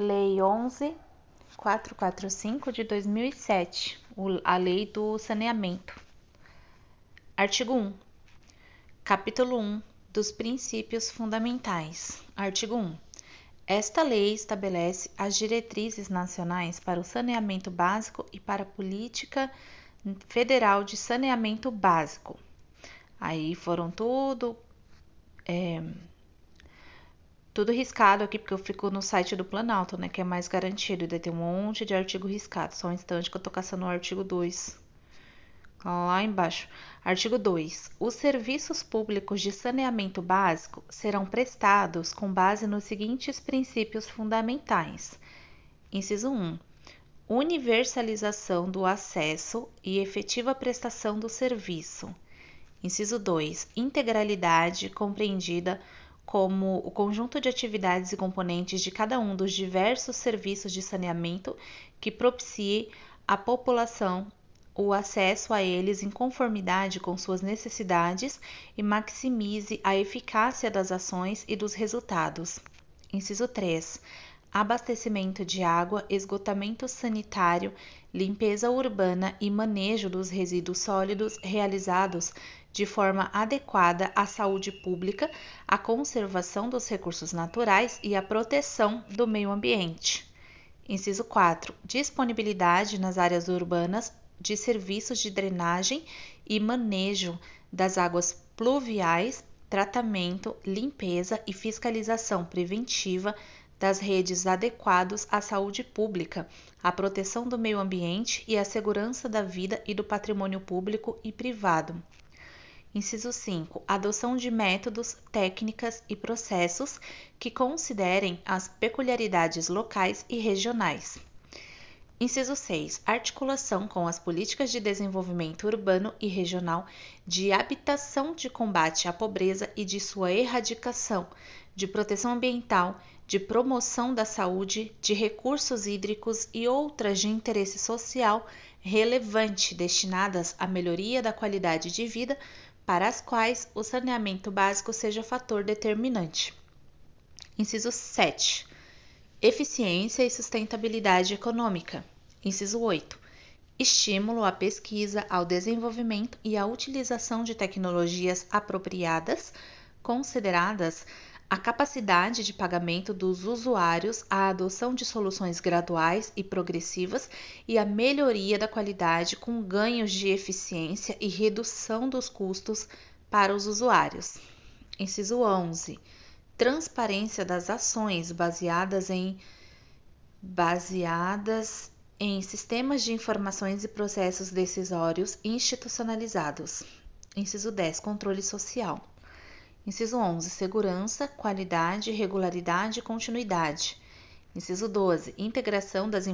Lei 11.445 de 2007, a Lei do Saneamento. Artigo 1. Capítulo 1 dos Princípios Fundamentais. Artigo 1. Esta lei estabelece as diretrizes nacionais para o saneamento básico e para a política federal de saneamento básico. Aí foram tudo riscado aqui, porque eu fico no site do Planalto, né, que é mais garantido, e daí tem um monte de artigo riscado. Só um instante que eu tô caçando o artigo 2. Lá embaixo. Artigo 2. Os serviços públicos de saneamento básico serão prestados com base nos seguintes princípios fundamentais. Inciso 1. Universalização do acesso e efetiva prestação do serviço. Inciso 2. Integralidade compreendida como o conjunto de atividades e componentes de cada um dos diversos serviços de saneamento que propicie à população o acesso a eles em conformidade com suas necessidades e maximize a eficácia das ações e dos resultados. Inciso 3. Abastecimento de água, esgotamento sanitário, limpeza urbana e manejo dos resíduos sólidos realizados de forma adequada à saúde pública, à conservação dos recursos naturais e à proteção do meio ambiente. Inciso 4. Disponibilidade nas áreas urbanas de serviços de drenagem e manejo das águas pluviais, tratamento, limpeza e fiscalização preventiva das redes adequados à saúde pública, à proteção do meio ambiente e à segurança da vida e do patrimônio público e privado. Inciso 5. Adoção de métodos, técnicas e processos que considerem as peculiaridades locais e regionais. Inciso 6. Articulação com as políticas de desenvolvimento urbano e regional, de habitação, de combate à pobreza e de sua erradicação, de proteção ambiental, de promoção da saúde, de recursos hídricos e outras de interesse social relevante destinadas à melhoria da qualidade de vida, para as quais o saneamento básico seja fator determinante. Inciso 7. Eficiência e sustentabilidade econômica. Inciso 8. Estímulo à pesquisa, ao desenvolvimento e à utilização de tecnologias apropriadas, consideradas a capacidade de pagamento dos usuários, a adoção de soluções graduais e progressivas e a melhoria da qualidade com ganhos de eficiência e redução dos custos para os usuários. Inciso 11. Transparência das ações baseadas em sistemas de informações e processos decisórios institucionalizados. Inciso 10. Controle social. Inciso 11. Segurança, qualidade, regularidade e continuidade. Inciso 12. Integração das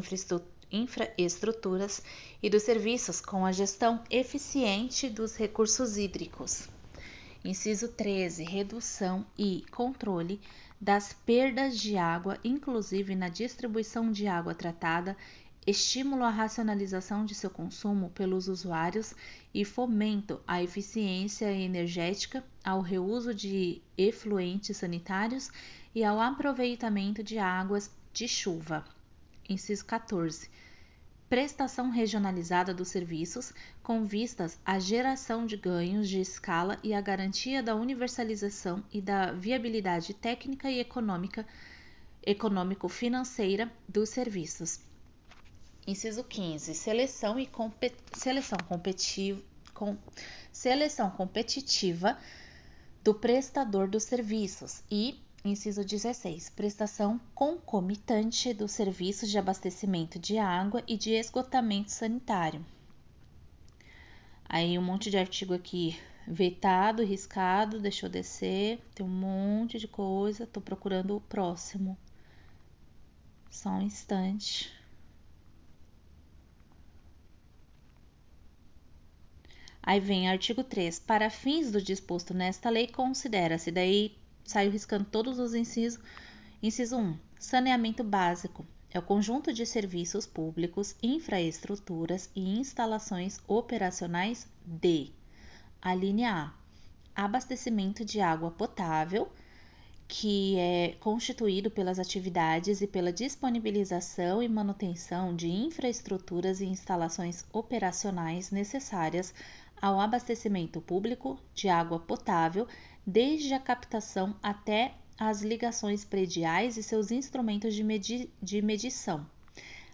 infraestruturas e dos serviços com a gestão eficiente dos recursos hídricos. Inciso 13. Redução e controle das perdas de água, inclusive na distribuição de água tratada, estímulo à racionalização de seu consumo pelos usuários e fomento à eficiência energética, ao reuso de efluentes sanitários e ao aproveitamento de águas de chuva. Inciso 14. Prestação regionalizada dos serviços, com vistas à geração de ganhos de escala e à garantia da universalização e da viabilidade técnica e econômico-financeira dos serviços. Inciso 15. Seleção competitiva do prestador dos serviços e, inciso 16, prestação concomitante dos serviços de abastecimento de água e de esgotamento sanitário. Aí um monte de artigo aqui vetado, riscado, deixa eu descer, tem um monte de coisa, tô procurando o próximo. Só um instante. Aí vem artigo 3. Para fins do disposto nesta lei, considera-se, daí saiu riscando todos os incisos. Inciso 1. Saneamento básico. É o conjunto de serviços públicos, infraestruturas e instalações operacionais de: a linha A. Abastecimento de água potável, que é constituído pelas atividades e pela disponibilização e manutenção de infraestruturas e instalações operacionais necessárias ao abastecimento público de água potável, desde a captação até as ligações prediais e seus instrumentos de medição.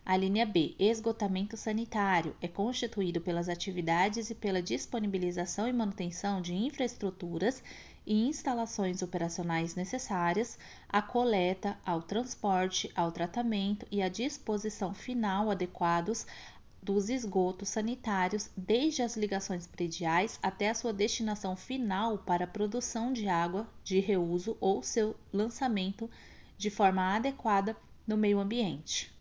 A linha B, esgotamento sanitário, é constituído pelas atividades e pela disponibilização e manutenção de infraestruturas e instalações operacionais necessárias à coleta, ao transporte, ao tratamento e à disposição final adequados dos esgotos sanitários, desde as ligações prediais até a sua destinação final para a produção de água de reuso ou seu lançamento de forma adequada no meio ambiente.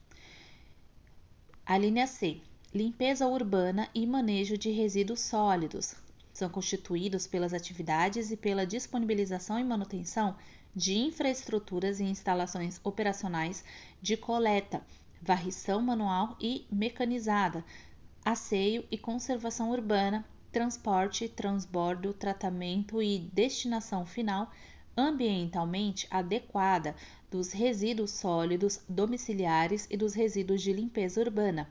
A linha C, limpeza urbana e manejo de resíduos sólidos, são constituídos pelas atividades e pela disponibilização e manutenção de infraestruturas e instalações operacionais de coleta, varrição manual e mecanizada, asseio e conservação urbana, transporte, transbordo, tratamento e destinação final ambientalmente adequada dos resíduos sólidos domiciliares e dos resíduos de limpeza urbana.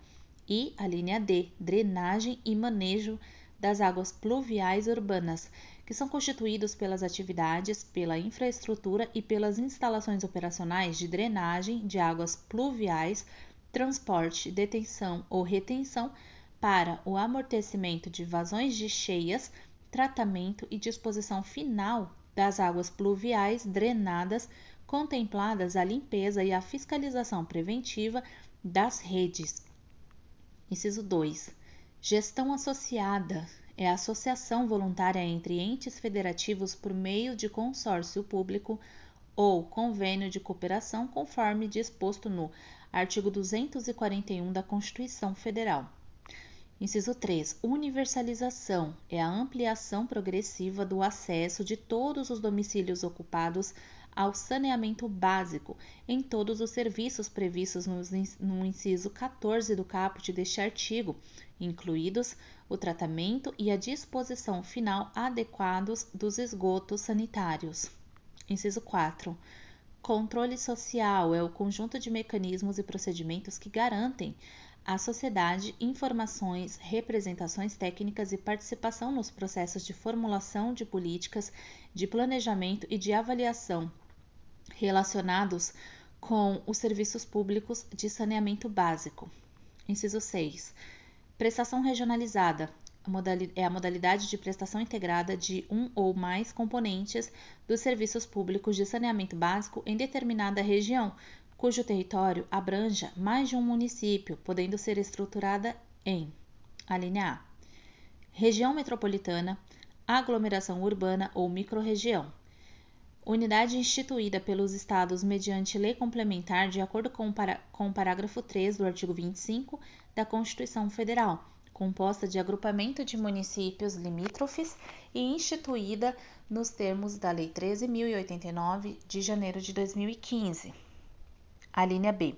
E a linha D, drenagem e manejo das águas pluviais urbanas, que são constituídos pelas atividades, pela infraestrutura e pelas instalações operacionais de drenagem de águas pluviais, transporte, detenção ou retenção para o amortecimento de vazões de cheias, tratamento e disposição final das águas pluviais drenadas, contempladas a limpeza e a fiscalização preventiva das redes. Inciso 2. Gestão associada é a associação voluntária entre entes federativos por meio de consórcio público ou convênio de cooperação, conforme disposto no artigo 241 da Constituição Federal. Inciso 3. Universalização é a ampliação progressiva do acesso de todos os domicílios ocupados ao saneamento básico em todos os serviços previstos no inciso 14 do caput deste artigo, incluídos o tratamento e a disposição final adequados dos esgotos sanitários. Inciso 4. Controle social é o conjunto de mecanismos e procedimentos que garantem à sociedade informações, representações técnicas e participação nos processos de formulação de políticas, de planejamento e de avaliação relacionados com os serviços públicos de saneamento básico. Inciso 6. Prestação regionalizada é a modalidade de prestação integrada de um ou mais componentes dos serviços públicos de saneamento básico em determinada região, cujo território abranja mais de um município, podendo ser estruturada em: a linha A, região metropolitana, aglomeração urbana ou microrregião. Unidade instituída pelos Estados mediante lei complementar de acordo com o parágrafo 3 do artigo 25 da Constituição Federal, composta de agrupamento de municípios limítrofes e instituída nos termos da Lei 13.089 de janeiro de 2015. A linha B.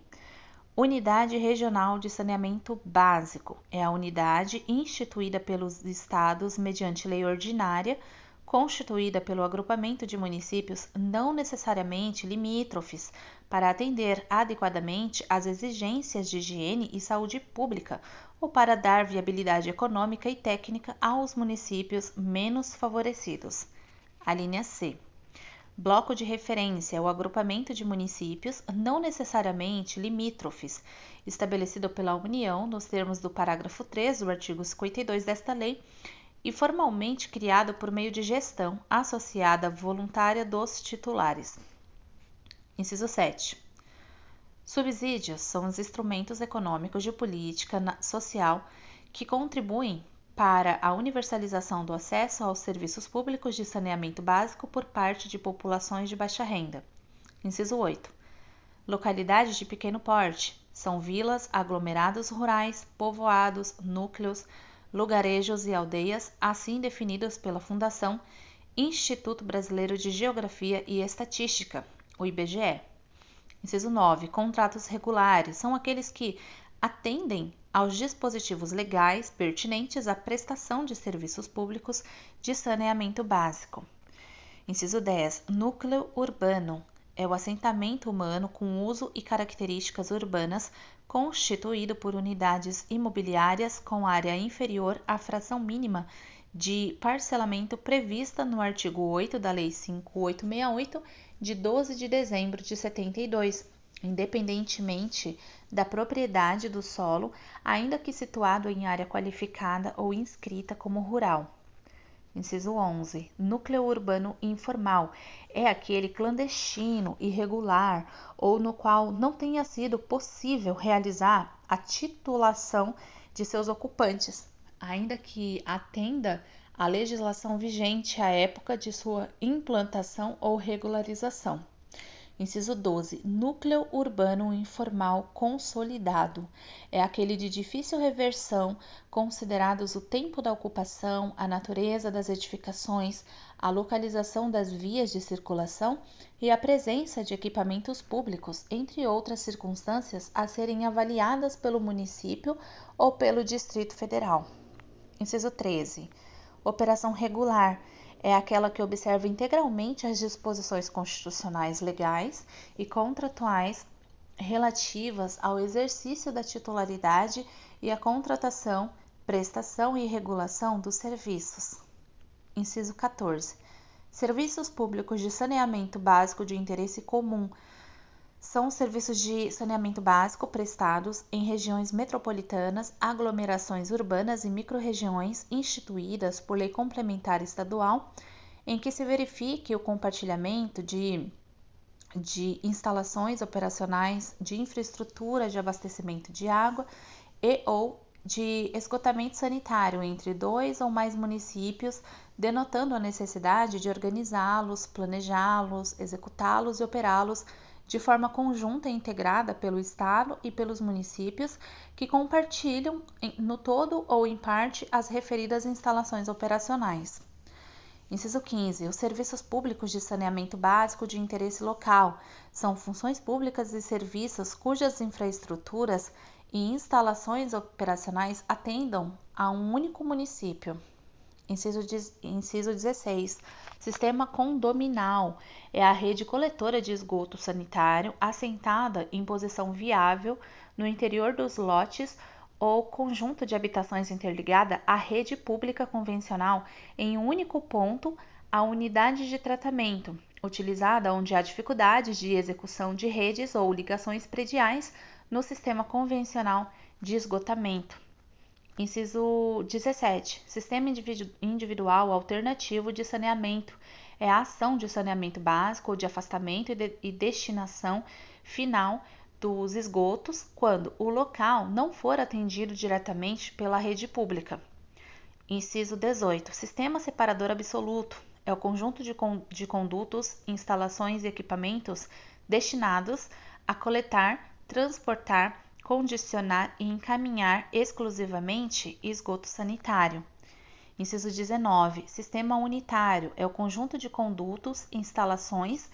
Unidade Regional de Saneamento Básico é a unidade instituída pelos Estados mediante lei ordinária, constituída pelo agrupamento de municípios não necessariamente limítrofes, para atender adequadamente às exigências de higiene e saúde pública ou para dar viabilidade econômica e técnica aos municípios menos favorecidos. A linha C. Bloco de referência é o agrupamento de municípios não necessariamente limítrofes, estabelecido pela União nos termos do parágrafo 3 do artigo 52 desta lei, e formalmente criado por meio de gestão associada voluntária dos titulares. Inciso 7. Subsídios são os instrumentos econômicos de política social que contribuem para a universalização do acesso aos serviços públicos de saneamento básico por parte de populações de baixa renda. Inciso 8. Localidades de pequeno porte são vilas, aglomerados rurais, povoados, núcleos, lugarejos e aldeias, assim definidos pela Fundação Instituto Brasileiro de Geografia e Estatística, o IBGE. Inciso 9. Contratos regulares são aqueles que atendem aos dispositivos legais pertinentes à prestação de serviços públicos de saneamento básico. Inciso 10. Núcleo urbano é o assentamento humano com uso e características urbanas constituído por unidades imobiliárias com área inferior à fração mínima de parcelamento prevista no artigo 8 da Lei 5.868, de 12 de dezembro de 72, independentemente da propriedade do solo, ainda que situado em área qualificada ou inscrita como rural. Inciso 11. Núcleo urbano informal é aquele clandestino, irregular ou no qual não tenha sido possível realizar a titulação de seus ocupantes, ainda que atenda à legislação vigente à época de sua implantação ou regularização. Inciso 12. Núcleo urbano informal consolidado é aquele de difícil reversão, considerados o tempo da ocupação, a natureza das edificações, a localização das vias de circulação e a presença de equipamentos públicos, entre outras circunstâncias a serem avaliadas pelo município ou pelo Distrito Federal. Inciso 13. Operação regular é aquela que observa integralmente as disposições constitucionais legais e contratuais relativas ao exercício da titularidade e à contratação, prestação e regulação dos serviços. Inciso 14. Serviços públicos de saneamento básico de interesse comum são os serviços de saneamento básico prestados em regiões metropolitanas, aglomerações urbanas e microrregiões instituídas por lei complementar estadual, em que se verifique o compartilhamento de instalações operacionais de infraestrutura de abastecimento de água e ou de esgotamento sanitário entre 2 ou mais municípios, denotando a necessidade de organizá-los, planejá-los, executá-los e operá-los de forma conjunta e integrada pelo Estado e pelos municípios que compartilham no todo ou em parte as referidas instalações operacionais. Inciso 15. Os serviços públicos de saneamento básico de interesse local são funções públicas e serviços cujas infraestruturas e instalações operacionais atendam a um único município. Inciso 16. Sistema condominal é a rede coletora de esgoto sanitário assentada em posição viável no interior dos lotes ou conjunto de habitações interligada à rede pública convencional em um único ponto, a unidade de tratamento, utilizada onde há dificuldades de execução de redes ou ligações prediais no sistema convencional de esgotamento. Inciso 17. Sistema individual alternativo de saneamento é a ação de saneamento básico ou de afastamento e destinação final dos esgotos quando o local não for atendido diretamente pela rede pública. Inciso 18. Sistema separador absoluto é o conjunto de condutos, instalações e equipamentos destinados a coletar, transportar, condicionar e encaminhar exclusivamente esgoto sanitário. Inciso 19. Sistema unitário é o conjunto de condutos, instalações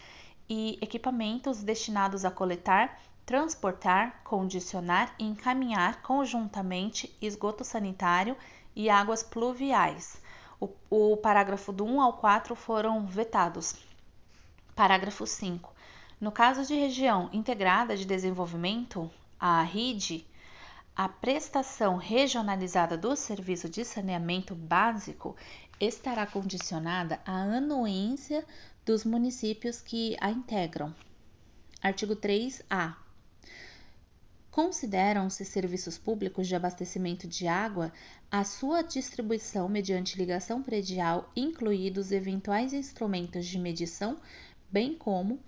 e equipamentos destinados a coletar, transportar, condicionar e encaminhar conjuntamente esgoto sanitário e águas pluviais. O parágrafo do 1 ao 4 foram vetados. Parágrafo 5. No caso de região integrada de desenvolvimento, a RID, a prestação regionalizada do serviço de saneamento básico estará condicionada à anuência dos municípios que a integram. Artigo 3A. Consideram-se serviços públicos de abastecimento de água a sua distribuição mediante ligação predial, incluídos eventuais instrumentos de medição, bem como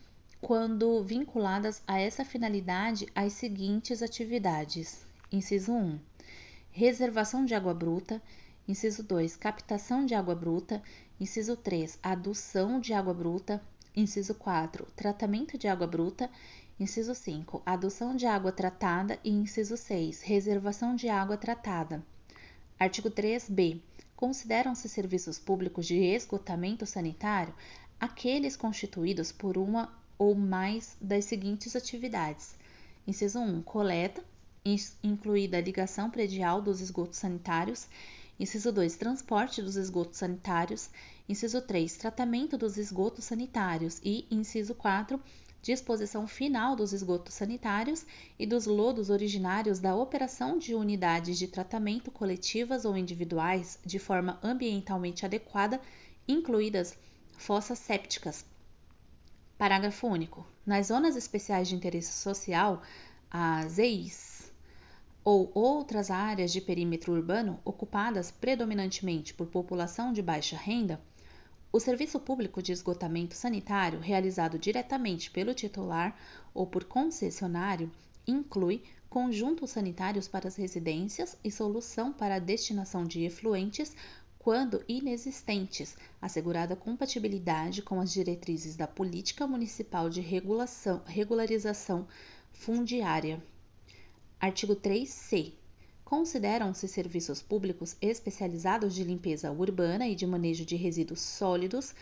quando vinculadas a essa finalidade as seguintes atividades. Inciso 1. Reservação de água bruta. Inciso 2. Captação de água bruta. Inciso 3. Adução de água bruta. Inciso 4. Tratamento de água bruta. Inciso 5. Adução de água tratada. E inciso 6. Reservação de água tratada. Artigo 3b. Consideram-se serviços públicos de esgotamento sanitário aqueles constituídos por uma ou mais das seguintes atividades. Inciso 1. Coleta, incluída a ligação predial dos esgotos sanitários. Inciso 2, transporte dos esgotos sanitários. Inciso 3, tratamento dos esgotos sanitários. E inciso 4, disposição final dos esgotos sanitários e dos lodos originários da operação de unidades de tratamento coletivas ou individuais de forma ambientalmente adequada, incluídas fossas sépticas. Parágrafo único. Nas zonas especiais de interesse social, as EIS, ou outras áreas de perímetro urbano ocupadas predominantemente por população de baixa renda, o serviço público de esgotamento sanitário realizado diretamente pelo titular ou por concessionário inclui conjuntos sanitários para as residências e solução para a destinação de efluentes quando inexistentes, assegurada compatibilidade com as diretrizes da Política Municipal de Regularização Fundiária. Artigo 3C. Consideram-se serviços públicos especializados de limpeza urbana e de manejo de resíduos sólidos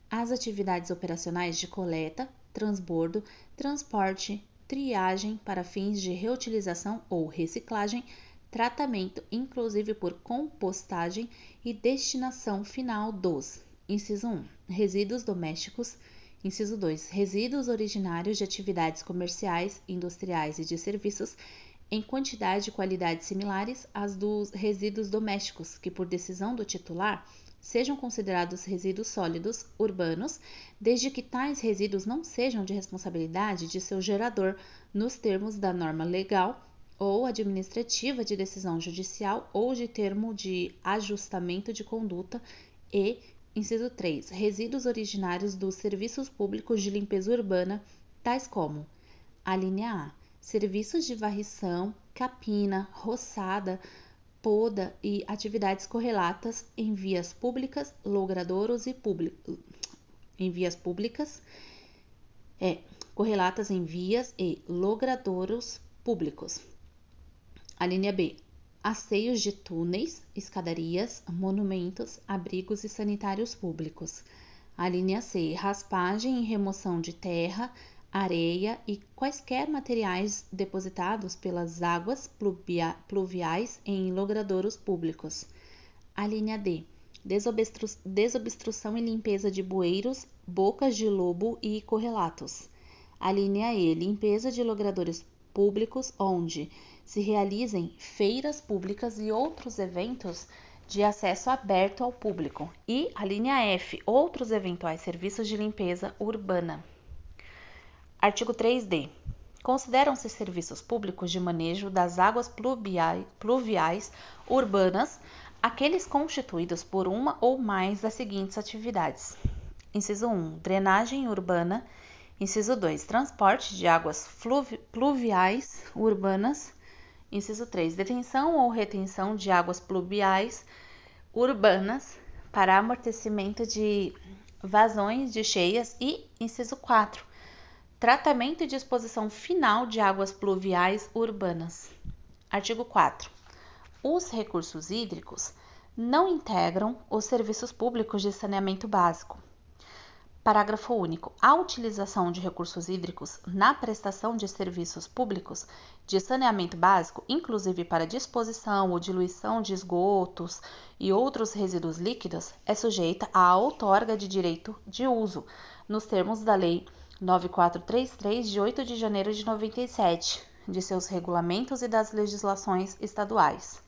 as atividades operacionais de coleta, transbordo, transporte, triagem para fins de reutilização ou reciclagem, tratamento, inclusive por compostagem e destinação final dos: inciso 1, resíduos domésticos. Inciso 2, resíduos originários de atividades comerciais, industriais e de serviços, em quantidade e qualidade similares às dos resíduos domésticos, que por decisão do titular sejam considerados resíduos sólidos urbanos, desde que tais resíduos não sejam de responsabilidade de seu gerador, nos termos da norma legal ou administrativa de decisão judicial ou de termo de ajustamento de conduta, e, inciso 3, resíduos originários dos serviços públicos de limpeza urbana, tais como: a linha A, serviços de varrição, capina, roçada, poda e atividades correlatas em vias públicas, logradouros e em vias públicas, correlatas em vias e logradouros públicos. A linha B, asseios de túneis, escadarias, monumentos, abrigos e sanitários públicos. A linha C, raspagem e remoção de terra, areia e quaisquer materiais depositados pelas águas pluviais em logradouros públicos. A linha D, desobstrução e limpeza de bueiros, bocas de lobo e correlatos. A linha E, limpeza de logradouros públicos onde se realizem feiras públicas e outros eventos de acesso aberto ao público. E a linha F, outros eventuais serviços de limpeza urbana. Artigo 3D. Consideram-se serviços públicos de manejo das águas pluviais urbanas aqueles constituídos por uma ou mais das seguintes atividades: inciso 1, drenagem urbana. Inciso 2, transporte de águas pluviais urbanas. Inciso 3, detenção ou retenção de águas pluviais urbanas para amortecimento de vazões de cheias. E inciso 4, tratamento e disposição final de águas pluviais urbanas. Artigo 4. Os recursos hídricos não integram os serviços públicos de saneamento básico. Parágrafo único. A utilização de recursos hídricos na prestação de serviços públicos de saneamento básico, inclusive para disposição ou diluição de esgotos e outros resíduos líquidos, é sujeita à outorga de direito de uso, nos termos da Lei 9433, de 8 de janeiro de 97, de seus regulamentos e das legislações estaduais.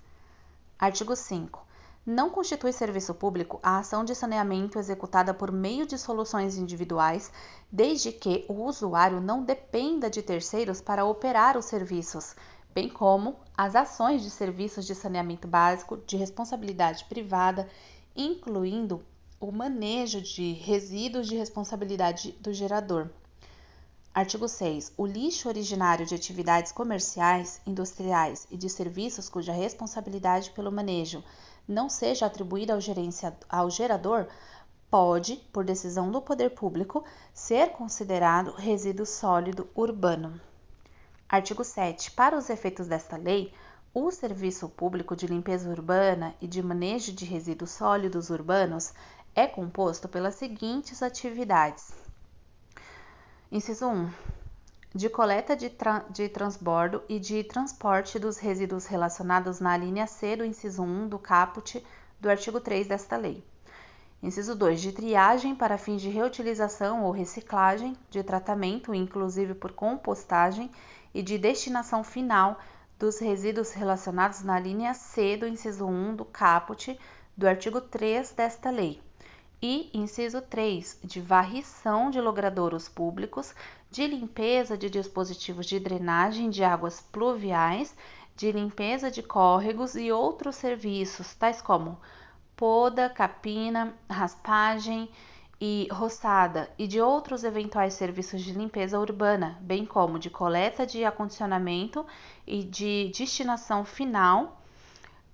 Artigo 5. Não constitui serviço público a ação de saneamento executada por meio de soluções individuais, desde que o usuário não dependa de terceiros para operar os serviços, bem como as ações de serviços de saneamento básico de responsabilidade privada, incluindo o manejo de resíduos de responsabilidade do gerador. Artigo 6. O lixo originário de atividades comerciais, industriais e de serviços cuja responsabilidade pelo manejo não seja atribuída ao gerador pode, por decisão do poder público, ser considerado resíduo sólido urbano. Artigo 7. Para os efeitos desta lei, o serviço público de limpeza urbana e de manejo de resíduos sólidos urbanos é composto pelas seguintes atividades: inciso 1. De coleta de transbordo e de transporte dos resíduos relacionados na linha C do inciso 1 do caput do artigo 3 desta lei. Inciso 2, de triagem para fins de reutilização ou reciclagem, de tratamento, inclusive por compostagem, e de destinação final dos resíduos relacionados na linha C do inciso 1 do caput do artigo 3 desta lei. E, inciso 3, de varrição de logradouros públicos, de limpeza de dispositivos de drenagem de águas pluviais, de limpeza de córregos e outros serviços, tais como poda, capina, raspagem e roçada, e de outros eventuais serviços de limpeza urbana, bem como de coleta de acondicionamento e de destinação final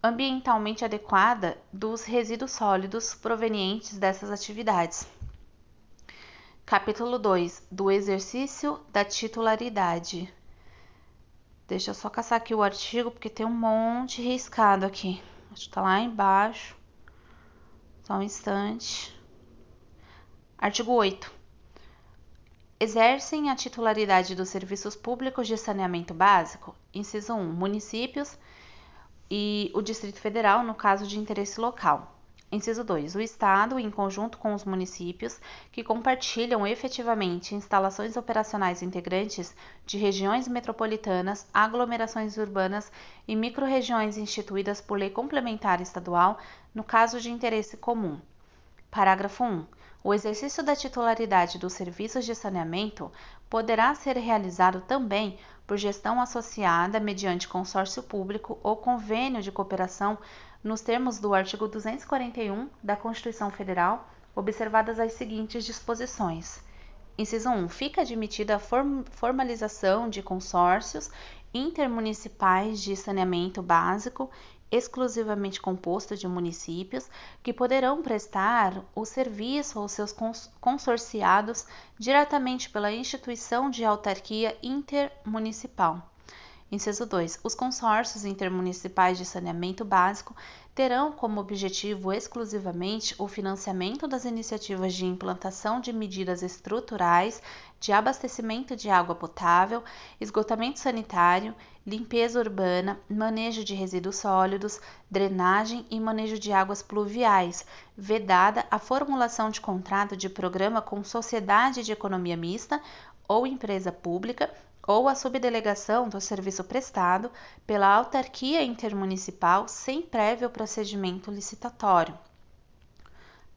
ambientalmente adequada dos resíduos sólidos provenientes dessas atividades. Capítulo 2, do exercício da titularidade. Deixa eu só caçar aqui o artigo, porque tem um monte riscado aqui. Acho que tá lá embaixo. Só um instante. Artigo 8. Exercem a titularidade dos serviços públicos de saneamento básico, inciso 1, municípios e o Distrito Federal, no caso de interesse local. Inciso 2, o Estado, em conjunto com os municípios, que compartilham efetivamente instalações operacionais integrantes de regiões metropolitanas, aglomerações urbanas e microrregiões instituídas por lei complementar estadual, no caso de interesse comum. Parágrafo 1. O exercício da titularidade dos serviços de saneamento poderá ser realizado também por gestão associada mediante consórcio público ou convênio de cooperação nos termos do artigo 241 da Constituição Federal, observadas as seguintes disposições. Inciso 1. Fica admitida a formalização de consórcios intermunicipais de saneamento básico exclusivamente composto de municípios que poderão prestar o serviço aos seus consorciados diretamente pela instituição de autarquia intermunicipal. Inciso 2. Os consórcios intermunicipais de saneamento básico terão como objetivo exclusivamente o financiamento das iniciativas de implantação de medidas estruturais de abastecimento de água potável, esgotamento sanitário, limpeza urbana, manejo de resíduos sólidos, drenagem e manejo de águas pluviais, vedada a formulação de contrato de programa com sociedade de economia mista ou empresa pública ou a subdelegação do serviço prestado pela autarquia intermunicipal sem prévio procedimento licitatório.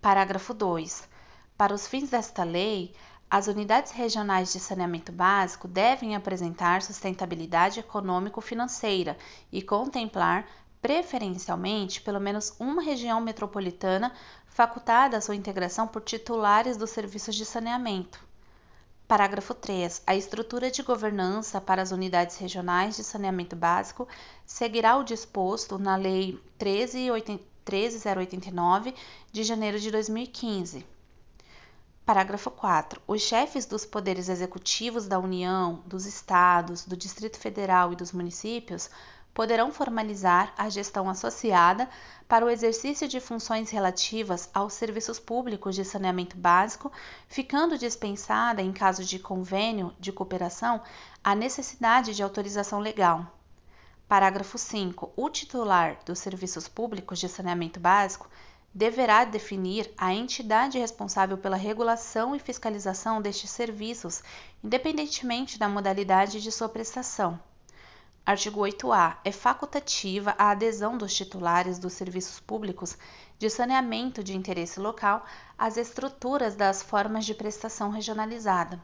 Parágrafo 2. Para os fins desta lei, as unidades regionais de saneamento básico devem apresentar sustentabilidade econômico-financeira e contemplar, preferencialmente, pelo menos uma região metropolitana facultada a sua integração por titulares dos serviços de saneamento. Parágrafo 3. A estrutura de governança para as unidades regionais de saneamento básico seguirá o disposto na Lei 13.089, de janeiro de 2015. Parágrafo 4. Os chefes dos poderes executivos da União, dos Estados, do Distrito Federal e dos municípios poderão formalizar a gestão associada para o exercício de funções relativas aos serviços públicos de saneamento básico, ficando dispensada, em caso de convênio de cooperação, a necessidade de autorização legal. Parágrafo 5. O titular dos serviços públicos de saneamento básico deverá definir a entidade responsável pela regulação e fiscalização destes serviços, independentemente da modalidade de sua prestação. Artigo 8-A. É facultativa a adesão dos titulares dos serviços públicos de saneamento de interesse local às estruturas das formas de prestação regionalizada.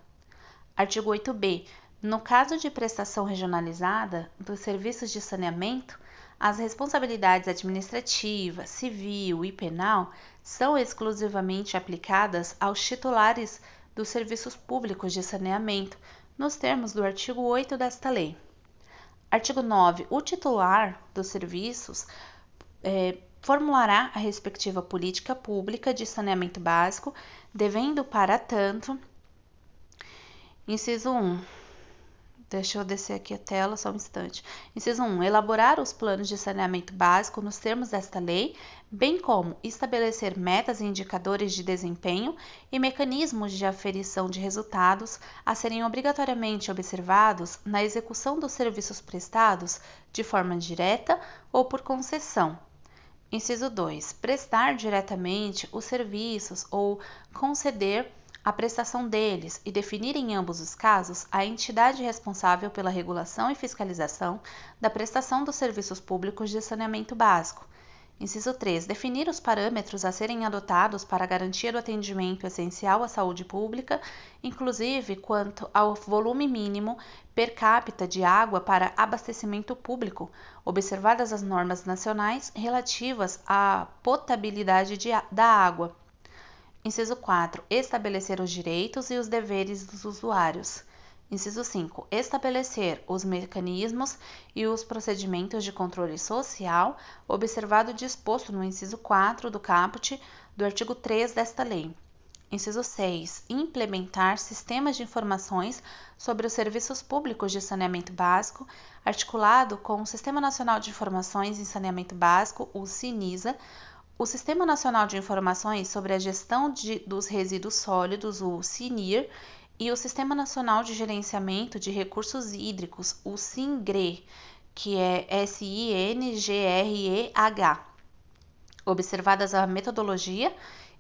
Artigo 8-B. No caso de prestação regionalizada dos serviços de saneamento, as responsabilidades administrativa, civil e penal são exclusivamente aplicadas aos titulares dos serviços públicos de saneamento, nos termos do artigo 8 desta lei. Artigo 9. O titular dos serviços formulará a respectiva política pública de saneamento básico, devendo, para tanto, inciso 1. Deixa eu descer aqui a tela só um instante. Inciso 1. Elaborar os planos de saneamento básico nos termos desta lei, bem como estabelecer metas e indicadores de desempenho e mecanismos de aferição de resultados a serem obrigatoriamente observados na execução dos serviços prestados de forma direta ou por concessão. Inciso 2. Prestar diretamente os serviços ou conceder a prestação deles e definir em ambos os casos a entidade responsável pela regulação e fiscalização da prestação dos serviços públicos de saneamento básico. Inciso 3. Definir os parâmetros a serem adotados para a garantia do atendimento essencial à saúde pública, inclusive quanto ao volume mínimo per capita de água para abastecimento público, observadas as normas nacionais relativas à potabilidade da água. Inciso 4. Estabelecer os direitos e os deveres dos usuários. Inciso 5. Estabelecer os mecanismos e os procedimentos de controle social, observado o disposto no inciso 4 do caput do artigo 3 desta lei. Inciso 6. Implementar sistemas de informações sobre os serviços públicos de saneamento básico, articulado com o Sistema Nacional de Informações em Saneamento Básico, o SINISA, o Sistema Nacional de Informações sobre a Gestão dos Resíduos Sólidos, o SINIR, e o Sistema Nacional de Gerenciamento de Recursos Hídricos, o SINGRE, que é SINGREH, observadas a metodologia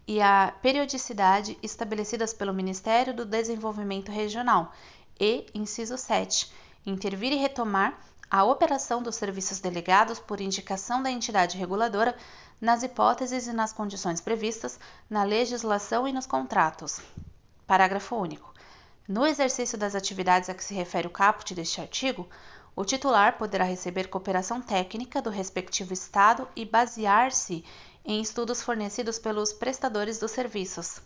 e a periodicidade estabelecidas pelo Ministério do Desenvolvimento Regional, e, inciso 7, intervir e retomar a operação dos serviços delegados por indicação da entidade reguladora nas hipóteses e nas condições previstas na legislação e nos contratos. Parágrafo único. No exercício das atividades a que se refere o caput deste artigo, o titular poderá receber cooperação técnica do respectivo Estado e basear-se em estudos fornecidos pelos prestadores dos serviços.